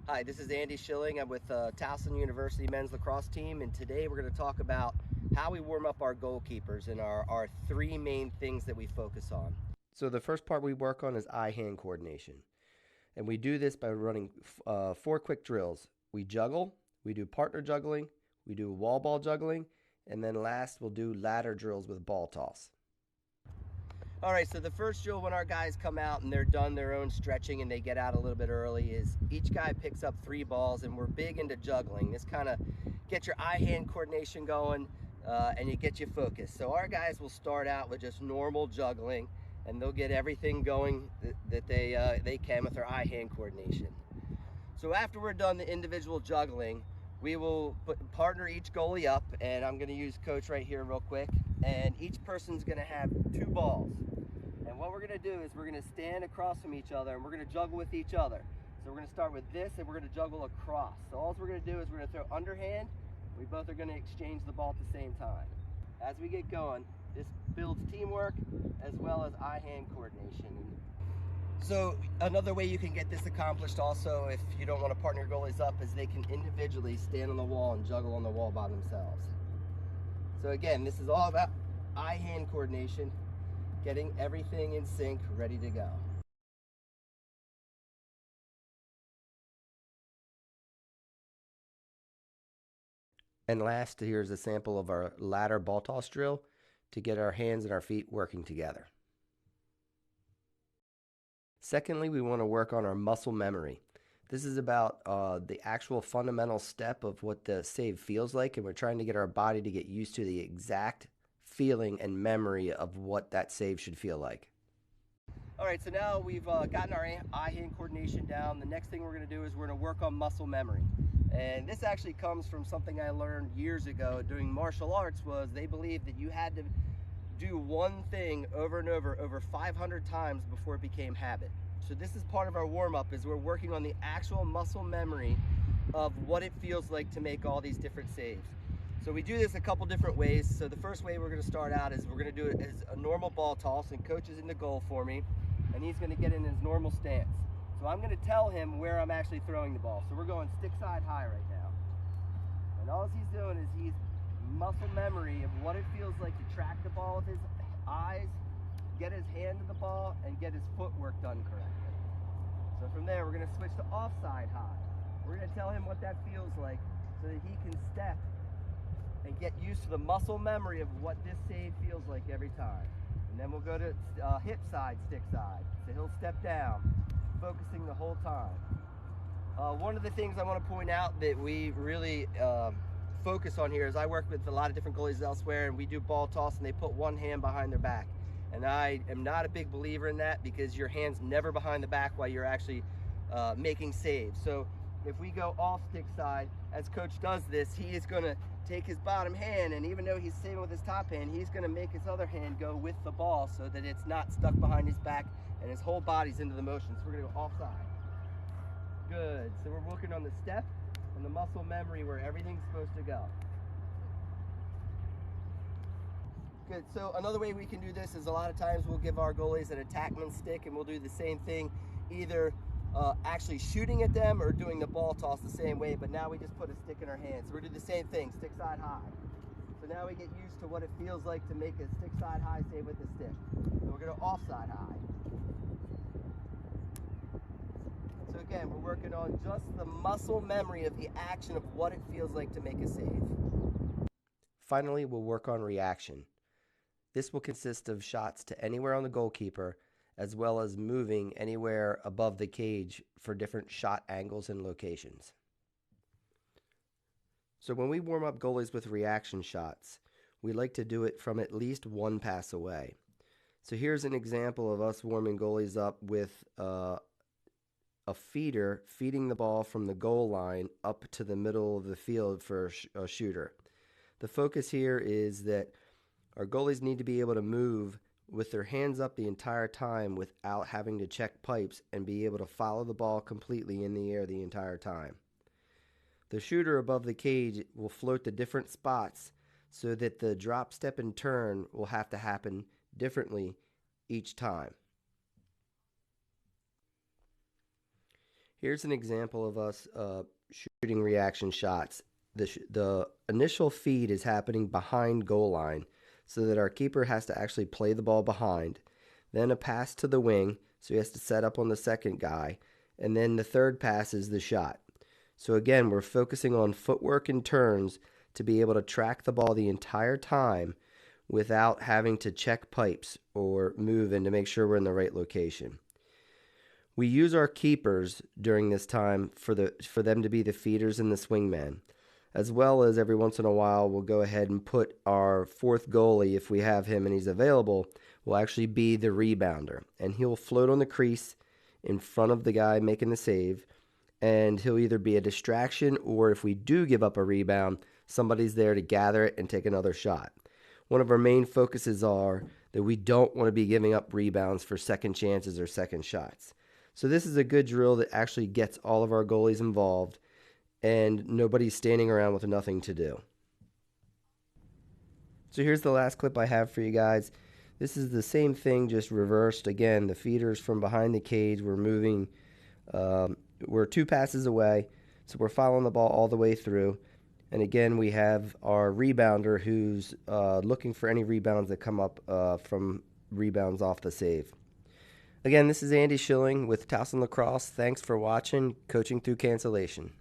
Hi, this is Andy Shilling. I'm with Towson University men's lacrosse team, and today we're going to talk about how we warm up our goalkeepers and our three main things that we focus on. So the first part we work on is eye-hand coordination, and we do this by running four quick drills. We juggle, we do partner juggling, we do wall ball juggling, and then last we'll do ladder drills with ball toss. All right, so the first drill when our guys come out and they're done their own stretching and they get out a little bit early is each guy picks up 3 balls, and we're big into juggling. This kind of gets your eye-hand coordination going and you get you focused. So our guys will start out with just normal juggling, and they'll get everything going that they can with their eye-hand coordination. So after we're done the individual juggling, we will partner each goalie up, and I'm going to use coach right here real quick, and each person's going to have 2 balls. And what we're going to do is we're going to stand across from each other and we're going to juggle with each other. So we're going to start with this and we're going to juggle across. So all we're going to do is we're going to throw underhand. We both are going to exchange the ball at the same time. As we get going, this builds teamwork as well as eye-hand coordination. So another way you can get this accomplished also, if you don't want to partner your goalies up, is they can individually stand on the wall and juggle on the wall by themselves. So again, this is all about eye-hand coordination, getting everything in sync, ready to go. And last, here's a sample of our ladder ball toss drill to get our hands and our feet working together. Secondly, we want to work on our muscle memory. This is about the actual fundamental step of what the save feels like, and we're trying to get our body to get used to the exact feeling and memory of what that save should feel like. All right, so now we've gotten our eye-hand coordination down. The next thing we're going to do is we're going to work on muscle memory. And this actually comes from something I learned years ago doing martial arts. Was they believed that you had to do one thing over and over 500 times before it became habit. So this is part of our warm-up, is we're working on the actual muscle memory of what it feels like to make all these different saves. So we do this a couple different ways. So the first way we're going to start out is we're going to do it as a normal ball toss, and coach is in the goal for me, and he's going to get in his normal stance. So I'm going to tell him where I'm actually throwing the ball. So we're going stick side high right now. And all he's doing is he's muscle memory of what it feels like to track the ball with his eyes, get his hand to the ball, and get his footwork done correctly. So from there, we're going to switch to offside high. We're going to tell him what that feels like so that he can step and get used to the muscle memory of what this save feels like every time. And then we'll go to hip side, stick side. So he'll step down, focusing the whole time. One of the things I want to point out that we really focus on here is I work with a lot of different goalies elsewhere, and we do ball toss and they put one hand behind their back. And I am not a big believer in that, because your hand's never behind the back while you're actually making saves. So if we go off stick side, as coach does this, he is going to take his bottom hand, and even though he's saving with his top hand, he's going to make his other hand go with the ball so that it's not stuck behind his back and his whole body's into the motion. So we're going to go offside. Good. So we're working on the step and the muscle memory where everything's supposed to go. Good. So another way we can do this is a lot of times we'll give our goalies an attackman stick, and we'll do the same thing, either actually shooting at them or doing the ball toss the same way, but now we just put a stick in our hand. So we're doing the same thing, stick side high. So now we get used to what it feels like to make a stick side high save with the stick. So we're going to offside high. So again, we're working on just the muscle memory of the action of what it feels like to make a save. Finally, we'll work on reaction. This will consist of shots to anywhere on the goalkeeper, as well as moving anywhere above the cage for different shot angles and locations. So when we warm up goalies with reaction shots, we like to do it from at least one pass away. So here's an example of us warming goalies up with a feeder feeding the ball from the goal line up to the middle of the field for a shooter. The focus here is that our goalies need to be able to move with their hands up the entire time without having to check pipes, and be able to follow the ball completely in the air the entire time. The shooter above the cage will float to different spots so that the drop, step, and turn will have to happen differently each time. Here's an example of us shooting reaction shots. The initial feed is happening behind goal line so that our keeper has to actually play the ball behind. Then a pass to the wing, so he has to set up on the second guy. And then the third pass is the shot. So again, we're focusing on footwork and turns to be able to track the ball the entire time without having to check pipes or move and to make sure we're in the right location. We use our keepers during this time for them to be the feeders and the swingman, as well as every once in a while we'll go ahead and put our fourth goalie, if we have him and he's available, will actually be the rebounder, and he'll float on the crease in front of the guy making the save, and he'll either be a distraction or if we do give up a rebound, somebody's there to gather it and take another shot. One of our main focuses are that we don't want to be giving up rebounds for second chances or second shots. So this is a good drill that actually gets all of our goalies involved and nobody's standing around with nothing to do. So here's the last clip I have for you guys. This is the same thing, just reversed. Again, the feeders from behind the cage, we're moving, we're 2 passes away, so we're following the ball all the way through. And again, we have our rebounder who's looking for any rebounds that come up from rebounds off the save. Again, this is Andy Shilling with Towson Lacrosse. Thanks for watching Coaching Through Cancellation.